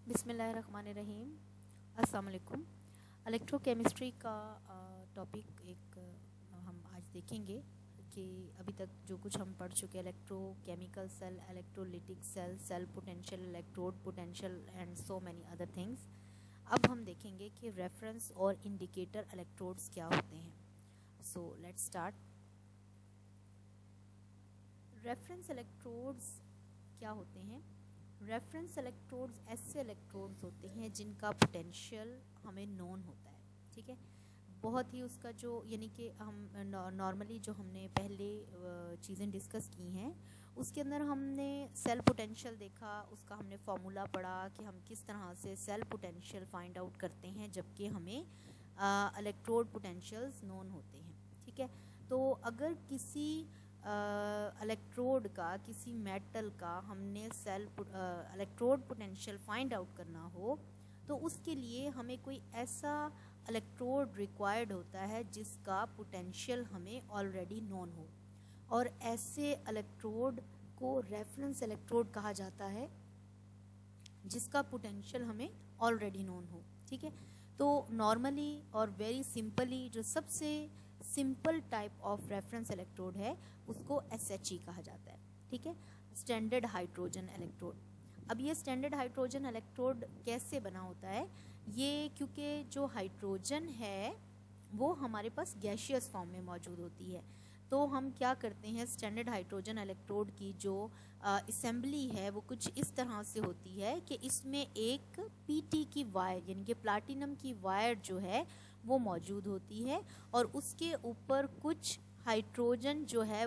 बिस्मिल्लाहिर्रहमानिर्रहीम। अस्सलाम वालेकुम। इलेक्ट्रोकेमिस्ट्री का टॉपिक हम आज देखेंगे कि अभी तक जो कुछ हम पढ़ चुके हैं, electrochemical cell, electrolytic cell, cell potential, electrode potential and so many other things. अब हम देखेंगे कि रेफरेंस और इंडिकेटर इलेक्ट्रोड्स क्या होते हैं। So let's start. Reference electrodes क्या होते हैं? रेफरेंस इलेक्ट्रोड्स ऐसे इलेक्ट्रोड्स होते हैं जिनका पोटेंशियल हमें नोन होता है। ठीक है, बहुत ही उसका जो यानी कि हम नॉर्मली जो हमने पहले चीज़ें डिस्कस की हैं उसके अंदर हमने सेल पोटेंशियल देखा, उसका हमने फॉर्मूला पढ़ा कि हम किस तरह से सेल पोटेंशियल फाइंड आउट करते हैं जबकि हमें इलेक्ट्रोड पोटेंशियल्स नोन होते हैं। ठीक है, तो अगर किसी इलेक्ट्रोड का, किसी मेटल का हमने cell electrode potential find out करना हो तो उसके लिए हमें कोई ऐसा इलेक्ट्रोड रिक्वायर्ड होता है जिसका पोटेंशियल हमें ऑलरेडी नोन हो, और ऐसे इलेक्ट्रोड को रेफरेंस इलेक्ट्रोड कहा जाता है जिसका पोटेंशियल हमें ऑलरेडी नोन हो। ठीक है, तो नॉर्मली और वेरी सिंपली जो सबसे simple type of reference electrode है उसको SHE कहा जाता है। ठीक है, स्टैंडर्ड हाइड्रोजन इलेक्ट्रोड। अब ये स्टैंडर्ड हाइड्रोजन इलेक्ट्रोड कैसे बना होता है? ये क्योंकि जो हाइड्रोजन है वो हमारे पास गैशियस फॉर्म में मौजूद होती है, तो हम क्या करते हैं, स्टैंडर्ड हाइड्रोजन इलेक्ट्रोड की जो असेंबली है वो कुछ इस तरह से होती है कि इसमें एक PT की वायर यानी कि प्लाटिनम की वायर जो है वो मौजूद होती है, और उसके ऊपर कुछ हाइड्रोजन जो है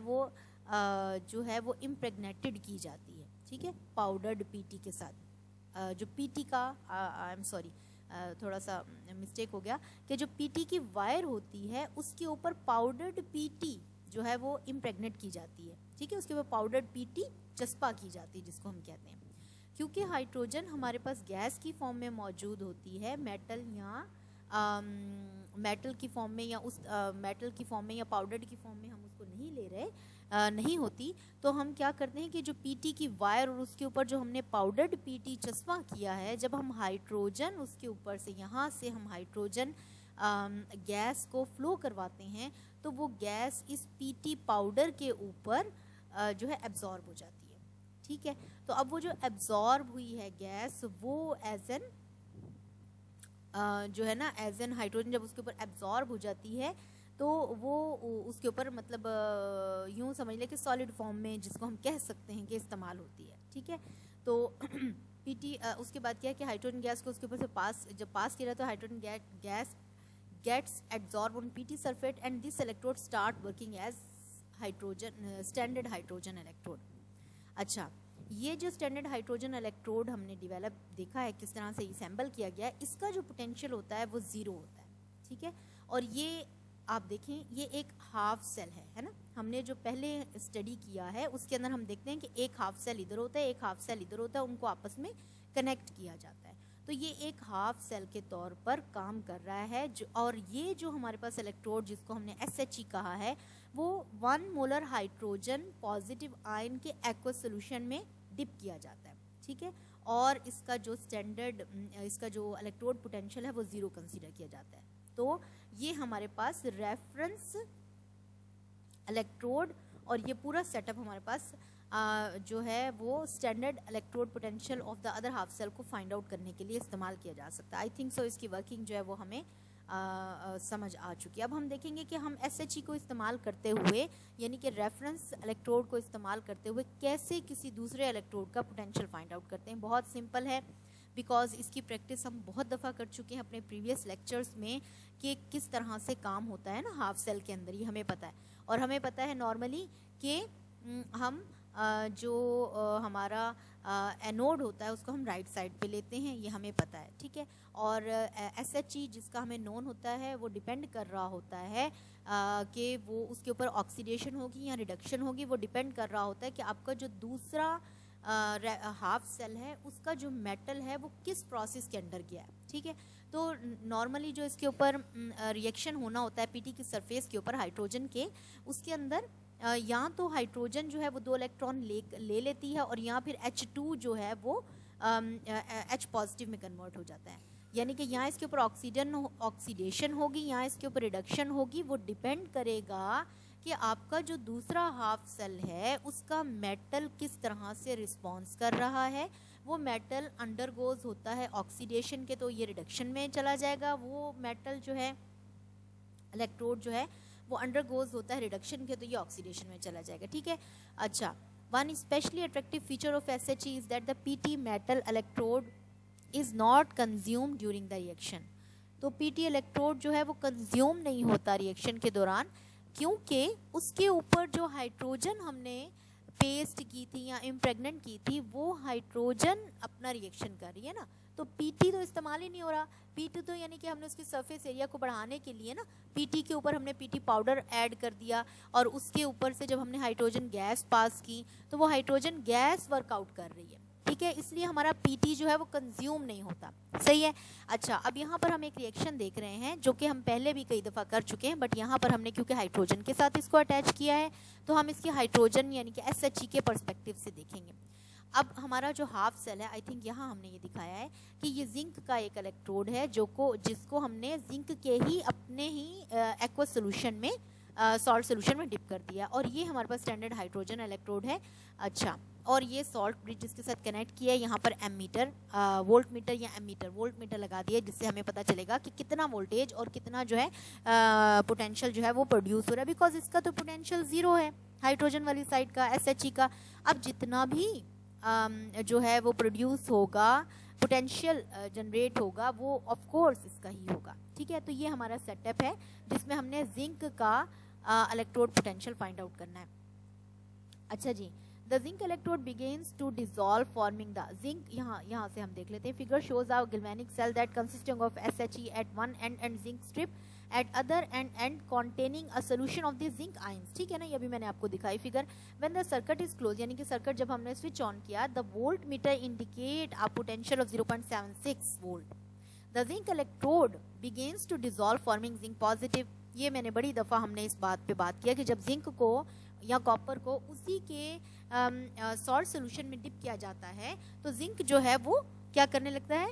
वो इम्प्रेग्नेटेड की जाती है। ठीक है, पाउडर्ड PT के साथ। जो PT का आई एम सॉरी, थोड़ा सा मिस्टेक हो गया कि जो PT की वायर होती है उसके ऊपर पाउडर्ड PT जो है वो इम्प्रेग्नेट की जाती है। ठीक है, उसके ऊपर पाउडर्ड PT चस्पा की जाती है जिसको हम कहते हैं। क्योंकि हाइड्रोजन हमारे पास गैस की फॉर्म में मौजूद होती है, मेटल या मेटल की फॉर्म में या उस मेटल की फॉर्म में या पाउडर्ड की फॉर्म में हम उसको नहीं ले रहे, नहीं होती, तो हम क्या करते हैं कि जो PT की वायर और उसके ऊपर जो हमने पाउडर्ड PT चस्पा किया है, जब हम हाइड्रोजन उसके ऊपर से यहाँ से हम हाइड्रोजन गैस को फ्लो करवाते हैं तो वो गैस इस PT पाउडर के ऊपर जो है एब्जॉर्ब हो जाती है। ठीक है, तो अब वो जो एब्जॉर्ब हुई है गैस वो एज एन जो है ना एज एन हाइड्रोजन जब उसके ऊपर एब्जॉर्ब हो जाती है तो वो उसके ऊपर मतलब यूँ समझ लें कि सॉलिड फॉर्म में जिसको हम कह सकते हैं कि इस्तेमाल होती है। ठीक है, तो PT उसके बाद क्या है कि हाइड्रोजन गैस को उसके ऊपर से जब पास किया तो hydrogen gas gets absorb on PT surface and this electrode start working as hydrogen standard hydrogen electrode. अच्छा, ये जो स्टैंडर्ड हाइड्रोजन इलेक्ट्रोड हमने डेवलप देखा है किस तरह से असेंबल किया गया है, इसका जो पोटेंशियल होता है वो 0 होता है। ठीक है, और ये आप देखें ये एक हाफ सेल है ना, हमने जो पहले स्टडी किया है उसके अंदर हम देखते हैं कि एक हाफ सेल इधर होता है, एक हाफ सेल इधर होता है, उनको आपस में कनेक्ट किया जाता है, तो ये एक हाफ सेल के तौर पर काम कर रहा है। और ये जो हमारे पास इलेक्ट्रोड जिसको हमने SHE कहा है वो 1 मोलर हाइड्रोजन पॉजिटिव आयन के एक्वस सोल्यूशन में डिप किया जाता है। ठीक है, और इसका जो स्टैंडर्ड इसका जो इलेक्ट्रोड पोटेंशियल है वो 0 कंसीडर किया जाता है। तो ये हमारे पास रेफरेंस इलेक्ट्रोड और ये पूरा सेटअप हमारे पास जो है वो standard electrode potential of the other half cell को फाइंड आउट करने के लिए इस्तेमाल किया जा सकता है। आई थिंक सो इसकी वर्किंग जो है वो हमें समझ आ चुकी है। अब हम देखेंगे कि हम SHE को इस्तेमाल करते हुए यानी कि रेफरेंस इलेक्ट्रोड को इस्तेमाल करते हुए कैसे किसी दूसरे इलेक्ट्रोड का पोटेंशियल फाइंड आउट करते हैं। बहुत सिंपल है, बिकॉज इसकी प्रैक्टिस हम बहुत दफ़ा कर चुके हैं अपने प्रीवियस लेक्चर्स में कि किस तरह से काम होता है ना हाफ सेल के अंदर, ये हमें पता है। और हमें पता है नॉर्मली कि हम जो हमारा एनोड होता है उसको हम राइट साइड पे लेते हैं, ये हमें पता है। ठीक है, और SHE जिसका हमें नोन होता है वो डिपेंड कर रहा होता है कि वो उसके ऊपर ऑक्सीडेशन होगी या रिडक्शन होगी, वो डिपेंड कर रहा होता है कि आपका जो दूसरा हाफ सेल है उसका जो मेटल है वो किस प्रोसेस के अंडर गया है। ठीक है, तो नॉर्मली जो इसके ऊपर रिएक्शन होना होता है PT की सरफेस के ऊपर हाइड्रोजन के, उसके अंदर या तो हाइड्रोजन जो है वो 2 इलेक्ट्रॉन ले लेती है और या फिर H2 जो है वो H पॉजिटिव में कन्वर्ट हो जाता है। यानी कि यहाँ इसके ऊपर ऑक्सीडेशन होगी, यहाँ इसके ऊपर रिडक्शन होगी। वो डिपेंड करेगा कि आपका जो दूसरा हाफ सेल है उसका मेटल किस तरह से रिस्पॉन्स कर रहा है। वो मेटल अंडरगोज होता है ऑक्सीडेशन के, तो ये रिडक्शन में चला जाएगा। वो मेटल जो है, इलेक्ट्रोड जो है, वो अंडरगोज होता है रिडक्शन के, तो ये ऑक्सीडेशन में चला जाएगा। ठीक है। अच्छा, one specially attractive feature of SHE is that the PT metal electrode is not consume during the reaction. तो PT इलेक्ट्रोड जो है वो कंज्यूम नहीं होता रिएक्शन के दौरान, क्योंकि उसके ऊपर जो हाइड्रोजन हमने पेस्ट की थी या इम्प्रेग्नेंट की थी, वो हाइड्रोजन अपना रिएक्शन कर रही है ना, तो PT तो इस्तेमाल ही नहीं हो रहा। PT तो यानी कि हमने उसकी सरफेस एरिया को बढ़ाने के लिए ना PT के ऊपर हमने PT पाउडर ऐड कर दिया, और उसके ऊपर से जब हमने हाइड्रोजन गैस पास की तो वो हाइड्रोजन गैस वर्कआउट कर रही है। ठीक है, इसलिए हमारा PT जो है वो कंज्यूम नहीं होता। सही है। अच्छा, अब यहाँ पर हम एक रिएक्शन देख रहे हैं जो कि हम पहले भी कई दफ़ा कर चुके हैं, बट यहाँ पर हमने क्योंकि हाइड्रोजन के साथ इसको अटैच किया है तो हम इसकी हाइड्रोजन यानी कि SHE के पर्सपेक्टिव से देखेंगे। अब हमारा जो हाफ सेल है, आई थिंक यहाँ हमने ये दिखाया है कि ये जिंक का एक इलेक्ट्रोड है जिसको हमने जिंक के ही अपने ही एक्वा सोल्यूशन में, सॉल्ट सोल्यूशन में डिप कर दिया, और ये हमारे पास स्टैंडर्ड हाइड्रोजन इलेक्ट्रोड है। अच्छा, और ये सॉल्ट ब्रिज जिसके साथ कनेक्ट किया है, यहाँ पर एमीटर, वोल्ट मीटर या एमीटर, वोल्ट मीटर लगा दिया, जिससे हमें पता चलेगा कि कितना वोल्टेज और कितना जो है पोटेंशियल जो है वो प्रोड्यूस हो रहा है, बिकॉज इसका तो पोटेंशियल 0 है हाइड्रोजन वाली साइड का, SHE का। अब जितना भी जो है वो प्रोड्यूस होगा, पोटेंशियल जनरेट होगा, वो ऑफ कोर्स इसका ही होगा। ठीक है, तो ये हमारा सेटअप है जिसमें हमने जिंक का इलेक्ट्रोड पोटेंशियल फाइंड आउट करना है। अच्छा जी, the zinc electrode begins to dissolve forming the zinc. यहाँ से हम देख लेते हैं। Figure shows a galvanic cell that consisting of SHE at one end and zinc strip at other end containing a solution of the zinc ions। ठीक है ना, ये भी मैंने आपको दिखाई figure. when the circuit is closed, यानी कि सर्किट जब हमने स्विच ऑन किया, the voltmeter indicate a potential of 0.76 volt। the zinc electrode begins to dissolve forming zinc positive। ये मैंने बड़ी दफ़ा हमने इस बात पे बात किया कि जब जिंक को या कॉपर को उसी के सॉल्ट सोल्यूशन में डिप किया जाता है तो जिंक जो है वो क्या करने लगता है,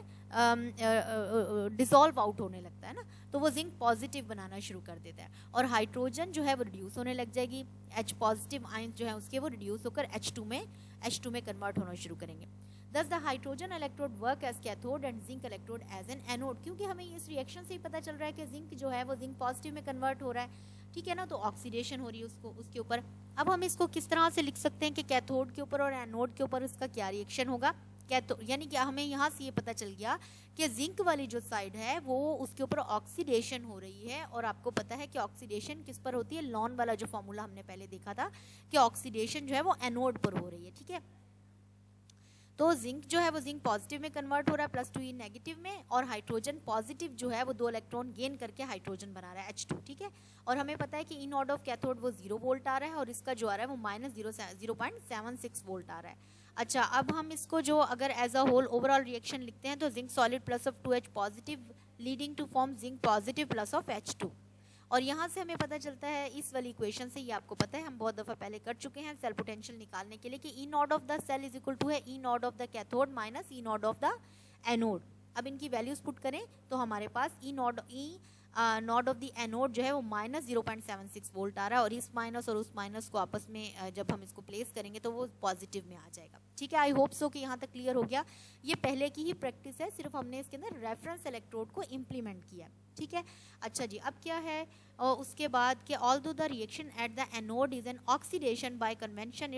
डिसॉल्व आउट होने लगता है ना, तो वो जिंक पॉजिटिव बनाना शुरू कर देता है, और हाइड्रोजन जो है वो रिड्यूस होने लग जाएगी। H पॉजिटिव आयंस जो है उसके वो रिड्यूस होकर H2 में कन्वर्ट होना शुरू करेंगे। Thus the hydrogen electrode work as cathode and zinc electrode as an anode। क्योंकि हमें इस रिएक्शन से ही पता चल रहा है कि जिंक जो है वो जिंक पॉजिटिव में कन्वर्ट हो रहा है। ठीक है ना, तो ऑक्सीडेशन हो रही है उसके ऊपर। अब हम इसको किस तरह से लिख सकते हैं कि कैथोड के ऊपर और एनोड के ऊपर इसका क्या रिएक्शन होगा। यानी कि हमें यहाँ से ये पता चल गया कि जिंक वाली जो साइड है वो उसके ऊपर ऑक्सीडेशन हो रही है, और आपको पता है कि ऑक्सीडेशन किस पर होती है, लॉन वाला जो फॉर्मूला हमने पहले देखा था कि ऑक्सीडेशन जो है वो एनोड पर हो रही है। ठीक है, तो जिंक जो है वो जिंक पॉजिटिव में कन्वर्ट हो रहा है +2e नेगेटिव में, और हाइड्रोजन पॉजिटिव जो है वो 2 इलेक्ट्रॉन गेन करके हाइड्रोजन बना रहा है H2। ठीक है, और हमें पता है कि इन ऑर्डर ऑफ कैथोड वो 0 वोल्ट आ रहा है, और इसका जो आ रहा है वो -0.76 वोल्ट आ रहा है। अच्छा, अब हम इसको जो अगर as a whole overall reaction लिखते हैं तो zinc solid plus of 2H positive leading to form zinc positive plus of H2। और यहाँ से हमें पता चलता है इस वाली इक्वेशन से, ये आपको पता है हम बहुत दफ़ा पहले कर चुके हैं सेल पोटेंशियल निकालने के लिए, कि E nought of the cell is equal to है E nought of the cathode minus E nought of the anode. अब इनकी वैल्यूज पुट करें तो हमारे पास E nought of the anode जो है वो -0.76 वोल्ट आ रहा है, और इस माइनस और उस माइनस को आपस में जब हम इसको प्लेस करेंगे तो वो पॉजिटिव में आ जाएगा। ठीक है, आई होप सो कि यहाँ तक क्लियर हो गया। ये पहले की ही प्रैक्टिस है, सिर्फ हमने इसके अंदर रेफरेंस इलेक्ट्रोड को इम्प्लीमेंट किया। ठीक है, अच्छा जी, अब क्या है और उसके बाद कि although the reaction at the anode is an oxidation bye convention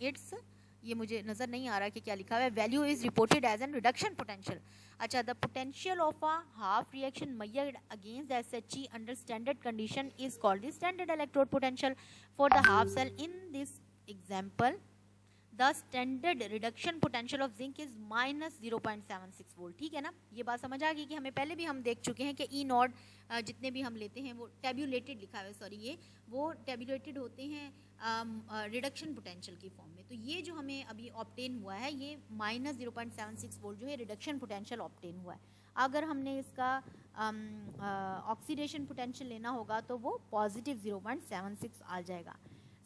it's ये मुझे नजर नहीं आ रहा कि क्या लिखा हुआ है, value is reported as an reduction potential. अच्छा, the potential of a half reaction measured against the SHE under standard condition is called the standard electrode potential for the half cell। in this example the standard reduction potential of zinc is -0.76 volt. ठीक है ना, ये बात समझ आ गई कि हमें पहले भी हम देख चुके हैं कि ई नॉट जितने भी हम लेते हैं वो टेब्यूलेटेड लिखा है, सॉरी ये वो टेब्यूलेटेड होते हैं रिडक्शन पोटेंशियल की फॉर्म में। तो ये जो हमें अभी ऑब्टेन हुआ है ये -0.76 वोल्ट जो है रिडक्शन पोटेंशियल ऑब्टेन हुआ है। अगर हमने इसका ऑक्सीडेशन पोटेंशियल लेना होगा तो वो +0.76 आ जाएगा।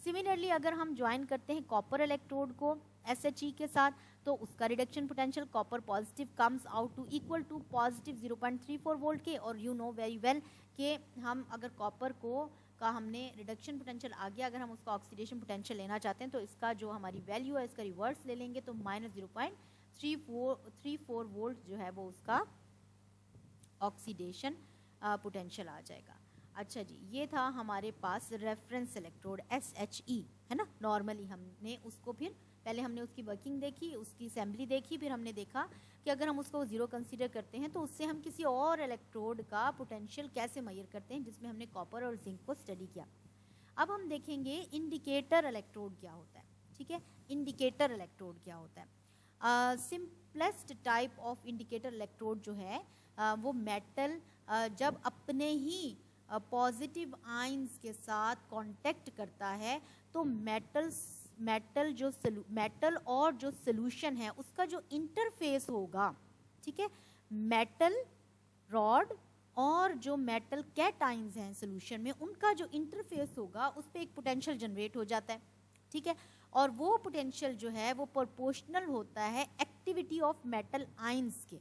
सिमिलरली अगर हम ज्वाइन करते हैं कॉपर इलेक्ट्रोड को SHE के साथ, तो उसका reduction potential copper positive comes out to equal to positive 0.34 volt के। और यू नो वेरी वेल कि हम अगर कॉपर को का हमने रिडक्शन पोटेंशियल आ गया, अगर हम उसका ऑक्सीडेशन पोटेंशियल लेना चाहते हैं तो इसका जो हमारी वैल्यू है इसका रिवर्स ले लेंगे, तो -0.34 वोल्ट जो है वो उसका ऑक्सीडेशन पोटेंशियल आ जाएगा। अच्छा जी, ये था हमारे पास रेफरेंस इलेक्ट्रोड SHE, है ना। नॉर्मली हमने उसको फिर पहले हमने उसकी वर्किंग देखी, उसकी असेंबली देखी, फिर हमने देखा कि अगर हम उसको ज़ीरो कंसीडर करते हैं तो उससे हम किसी और इलेक्ट्रोड का पोटेंशियल कैसे मेजर करते हैं, जिसमें हमने कॉपर और जिंक को स्टडी किया। अब हम देखेंगे इंडिकेटर इलेक्ट्रोड क्या होता है। ठीक है, इंडिकेटर इलेक्ट्रोड क्या होता है। Simplest type of indicator electrode जो है वो मेटल जब अपने ही पॉजिटिव आयंस के साथ कांटेक्ट करता है तो मेटल और जो सोल्यूशन है उसका जो इंटरफेस होगा, ठीक है, मेटल रॉड और जो मेटल कैटाइंस हैं सोल्यूशन में, उनका जो इंटरफेस होगा उस पर एक पोटेंशियल जनरेट हो जाता है। ठीक है, और वो पोटेंशियल जो है वो प्रोपोर्शनल होता है एक्टिविटी ऑफ मेटल आयंस के।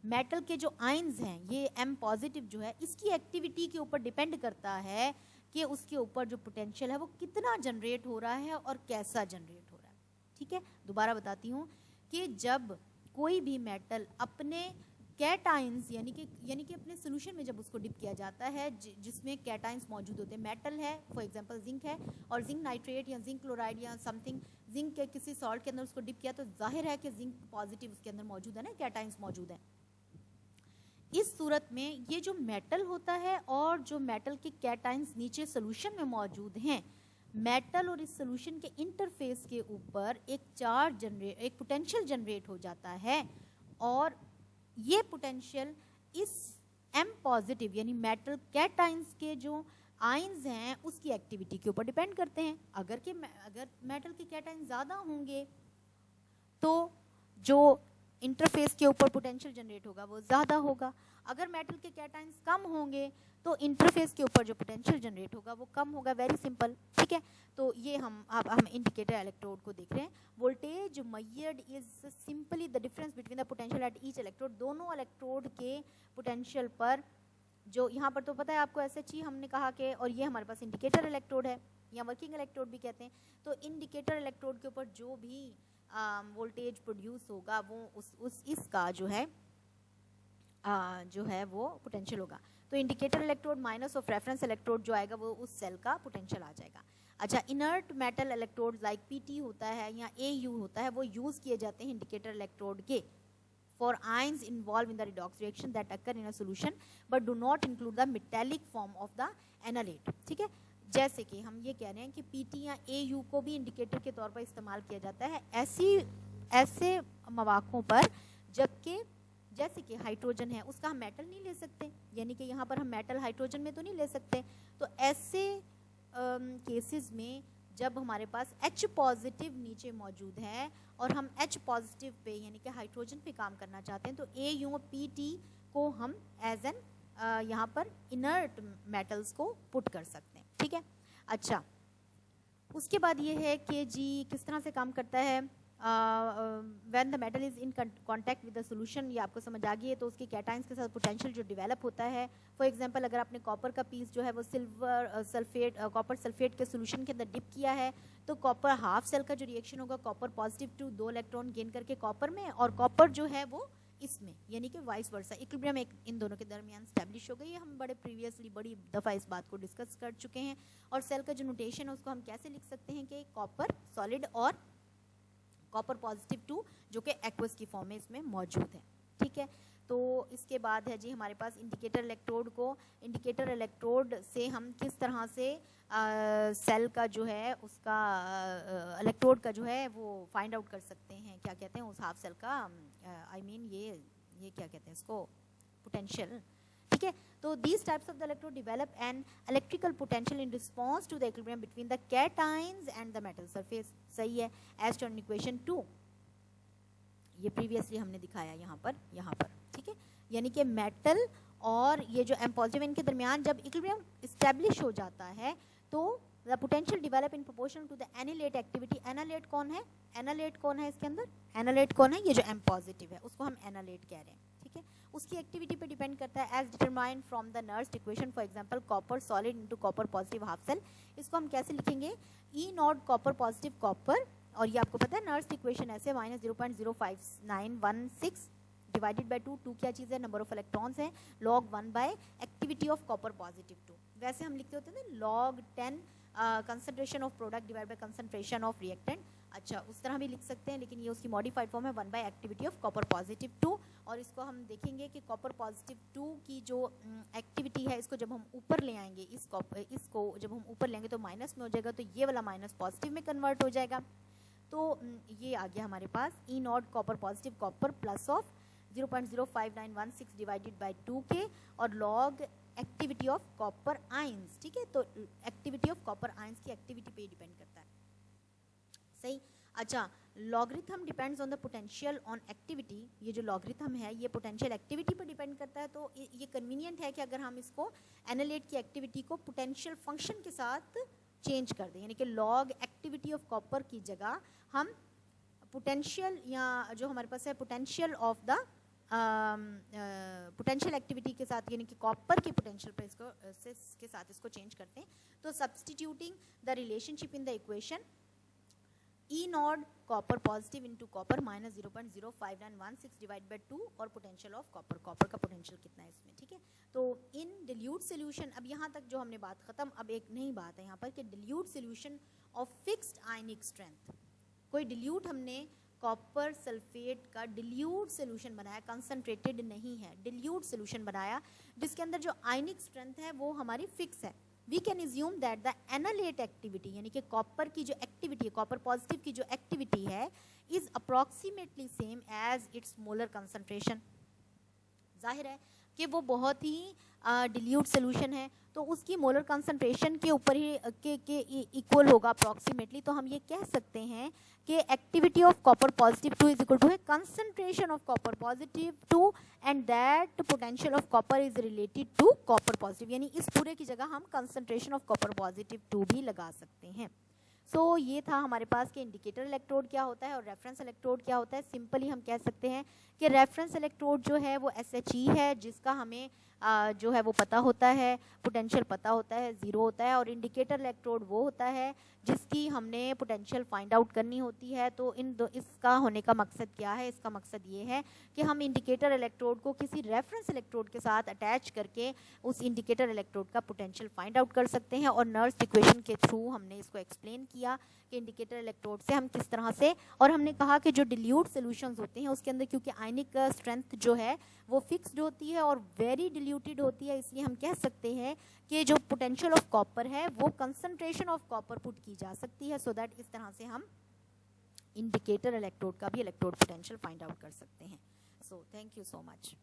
मेटल के जो आयंस हैं, ये M पॉजिटिव जो है, इसकी एक्टिविटी के ऊपर डिपेंड करता है कि उसके ऊपर जो पोटेंशियल है वो कितना जनरेट हो रहा है और कैसा जनरेट हो रहा है। ठीक है, दोबारा बताती हूँ कि जब कोई भी मेटल अपने कैटाइंस यानी कि अपने सोल्यूशन में जब उसको डिप किया जाता है जिसमें कैटाइंस मौजूद होते हैं, मेटल है फॉर एग्जांपल जिंक है और जिंक नाइट्रेट या जिंक क्लोराइड या समथिंग, जिंक के किसी सॉल्ट के अंदर उसको डिप किया तो जाहिर है कि जिंक पॉजिटिव उसके अंदर मौजूद है ना, कैटाइंस मौजूद है। इस सूरत में ये जो मेटल होता है और जो मेटल के कैटाइंस नीचे सोल्यूशन में मौजूद हैं, मेटल और इस सोल्यूशन के इंटरफेस के ऊपर एक पोटेंशियल जनरेट हो जाता है और ये पोटेंशियल इस M पॉजिटिव यानी मेटल कैटाइंस के जो आयंस हैं उसकी एक्टिविटी के ऊपर डिपेंड करते हैं। अगर मेटल के कैटाइंस ज़्यादा होंगे तो जो इंटरफेस के ऊपर पोटेंशियल जनरेट होगा वो ज़्यादा होगा, अगर मेटल के कैटाइंस कम होंगे तो इंटरफेस के ऊपर जो पोटेंशियल जनरेट होगा वो कम होगा। Very simple. ठीक है, तो ये हम इंडिकेटर इलेक्ट्रोड को देख रहे हैं। Voltage measured is simply the difference between the potential at each electrode. दोनों इलेक्ट्रोड के पोटेंशियल पर, जो यहाँ पर तो पता है आपको SHE हमने कहा कि, और ये हमारे पास इंडिकेटर इलेक्ट्रोड है या वर्किंग इलेक्ट्रोड भी कहते हैं। तो इंडिकेटर इलेक्ट्रोड के ऊपर जो भी वोल्टेज प्रोड्यूस होगा वो इसका जो है वो पोटेंशियल होगा। तो indicator electrode minus of reference electrode जो आएगा वो उस सेल का पोटेंशियल आ जाएगा। अच्छा, inert metal electrode like PT होता है या AU होता है, वो यूज़ किए जाते हैं इंडिकेटर इलेक्ट्रोड के for ions involve in the redox reaction that occur in a solution but do not include the metallic form of the analyte. ठीक है, जैसे कि हम ये कह रहे हैं कि PT या AU को भी इंडिकेटर के तौर पर इस्तेमाल किया जाता है ऐसे मौक़ों पर जबकि जैसे कि हाइड्रोजन है उसका हम मेटल नहीं ले सकते, यानी कि यहाँ पर हम मेटल हाइड्रोजन में तो नहीं ले सकते। तो ऐसे केसेस में जब हमारे पास H पॉजिटिव नीचे मौजूद है और हम H पॉजिटिव पे यानी कि हाइड्रोजन पे काम करना चाहते हैं तो AU और PT को हम एज एन यहाँ पर इनर्ट मेटल्स को पुट कर सकते हैं। ठीक है, अच्छा, उसके बाद ये है कि जी किस तरह से काम करता है when the metal is in contact with the solution. ये आपको समझ आ गई है। तो उसके कैटाइंस के साथ पोटेंशियल जो डेवलप होता है, फॉर एग्जांपल अगर आपने कॉपर का पीस जो है वो कॉपर सल्फेट के सॉल्यूशन के अंदर डिप किया है तो कॉपर हाफ सेल का जो रिएक्शन होगा, copper positive two 2 electron gain करके कॉपर में और कॉपर जो है वो इसमें, यानी कि वाइस वर्सा इक्विलिब्रियम इन दोनों के दरमियान स्टैब्लिश हो गई है। हम बड़ी दफ़ा इस बात को डिस्कस कर चुके हैं। और सेल का जो नोटेशन है उसको हम कैसे लिख सकते हैं कि कॉपर सॉलिड और कॉपर पॉजिटिव 2 जो कि एक्वस की फॉर्म में इसमें मौजूद है। ठीक है, तो इसके बाद है जी हमारे पास इंडिकेटर इलेक्ट्रोड को, इंडिकेटर इलेक्ट्रोड से हम किस तरह से सेल का जो है उसका इलेक्ट्रोड का जो है वो फाइंड आउट कर सकते हैं, क्या कहते हैं उस हाफ सेल का, ये क्या कहते हैं इसको, पोटेंशियल। ठीक है, तो these types of the electrode develop an electrical potential in response to the equilibrium between the cations and the metal surface। सही है, as shown in equation 2, ये प्रीवियसली हमने दिखाया यहाँ पर। ठीक है, यानी कि मेटल और ये जो M पॉजिटिव इनके दरमियान जब इक्विलिब्रियम इस्टेब्लिश हो जाता है तो the potential develop in proportion to the analyte activity. Analyte कौन है, एनालेट कौन है इसके अंदर, एनालेट कौन है, ये जो एम पॉजिटिव है उसको हम एनालेट कह रहे हैं, ठीक है। उसकी एक्टिविटी पे डिपेंड करता है as determined from the Nernst equation. For example copper solid into copper positive half cell, इसको हम कैसे लिखेंगे, E nought copper positive copper, और ये आपको पता है नर्स्ट इक्वेशन ऐसे -0.05916 डिवाइडेड बाय 2 क्या चीज़ है, नंबर ऑफ इलेक्ट्रॉन्स है, log 1 by activity of copper positive 2। वैसे हम लिखते होते थे log 10 concentration of product divide by concentration of reactant. अच्छा उस तरह भी लिख सकते हैं, लेकिन ये उसकी मॉडिफाइड फॉर्म है 1 by activity of copper positive 2। और इसको हम देखेंगे कि कॉपर पॉजिटिव 2 की जो एक्टिविटी है, इसको जब हम ऊपर ले आएंगे, इसको जब हम ऊपर लेंगे तो माइनस में हो जाएगा, तो ये वाला माइनस पॉजिटिव में कन्वर्ट हो जाएगा। तो ये आ गया हमारे पास E nought copper positive copper plus of 0.05916 divided by 2 के और log activity of copper ions, ठीक है। तो एक्टिविटी ऑफ कॉपर आयंस की एक्टिविटी पे डिपेंड करता है, सही। अच्छा logarithm depends on the potential on activity, ये जो लॉगरिथम है ये पोटेंशियल एक्टिविटी पर डिपेंड करता है। तो ये कन्वीनियंट है कि अगर हम इसको एनालेट की एक्टिविटी को पोटेंशियल फंक्शन के साथ चेंज कर दें, यानी कि लॉग एक्टिविटी ऑफ कॉपर की जगह हम पोटेंशियल या जो हमारे पास है potential of the potential activity के साथ, यानी कि कॉपर की पोटेंशियल पर इसको के साथ इसको चेंज करते हैं। तो substituting the relationship in the equation E nought copper positive into copper minus 0.05916 divide by 2 और पोटेंशियल ऑफ कॉपर, कॉपर का पोटेंशियल कितना है इसमें, ठीक है। तो इन डिल्यूट सोल्यूशन, अब यहाँ तक जो हमने बात खत्म, अब एक नई बात है यहाँ पर कि dilute solution of fixed ionic strength. कोई डिल्यूट हमने कॉपर सल्फेट का डिल्यूट सोल्यूशन बनाया, कंसनट्रेटेड नहीं है, डिल्यूट सोल्यूशन बनाया जिसके अंदर जो आयनिक स्ट्रेंथ है वो हमारी फिक्स है। We can assume that the analyte activity, यानी कि कॉपर की जो एक्टिविटी है, कॉपर पॉजिटिव की जो एक्टिविटी है, is approximately same as its molar concentration. जाहिर है कि वो बहुत ही डिल्यूट सोल्यूशन है, तो उसकी मोलर कंसंट्रेशन के ऊपर ही के इक्वल होगा अप्रॉक्सीमेटली। तो हम ये कह सकते हैं कि activity of copper positive 2 is equal to है concentration of copper positive 2 and that potential of copper is related to copper positive, यानी इस पूरे की जगह हम कंसंट्रेशन ऑफ कॉपर पॉजिटिव 2 भी लगा सकते हैं। सो ये था हमारे पास कि इंडिकेटर इलेक्ट्रोड क्या होता है और रेफरेंस इलेक्ट्रोड क्या होता है। सिंपली हम कह सकते हैं कि रेफरेंस इलेक्ट्रोड जो है वो SHE है, जिसका हमें जो है वो पता होता है, पोटेंशियल पता होता है, 0 होता है, और इंडिकेटर इलेक्ट्रोड वो होता है जिसकी हमने पोटेंशियल फाइंड आउट करनी होती है। तो इसका होने का मकसद क्या है, इसका मकसद ये है कि हम इंडिकेटर इलेक्ट्रोड को किसी रेफरेंस इलेक्ट्रोड के साथ अटैच करके उस इंडिकेटर इलेक्ट्रोड का पोटेंशियल फाइंड आउट कर सकते हैं। और नर्स्ट इक्वेशन के थ्रू हमने इसको एक्सप्लेन किया कि इंडिकेटर इलेक्ट्रोड से हम किस तरह से, और हमने कहा कि जो डिल्यूट सॉल्यूशंस होते हैं उसके अंदर क्योंकि आयनिक स्ट्रेंथ जो है वो फिक्स्ड होती है और वेरी डिल्यूटेड होती है, इसलिए हम कह सकते हैं कि जो पोटेंशियल ऑफ कॉपर है वो कंसंट्रेशन ऑफ कॉपर पुट की जा सकती है, सो दैट इस तरह से हम इंडिकेटर इलेक्ट्रोड का भी इलेक्ट्रोड पोटेंशियल फाइंड आउट कर सकते हैं। So thank you so much.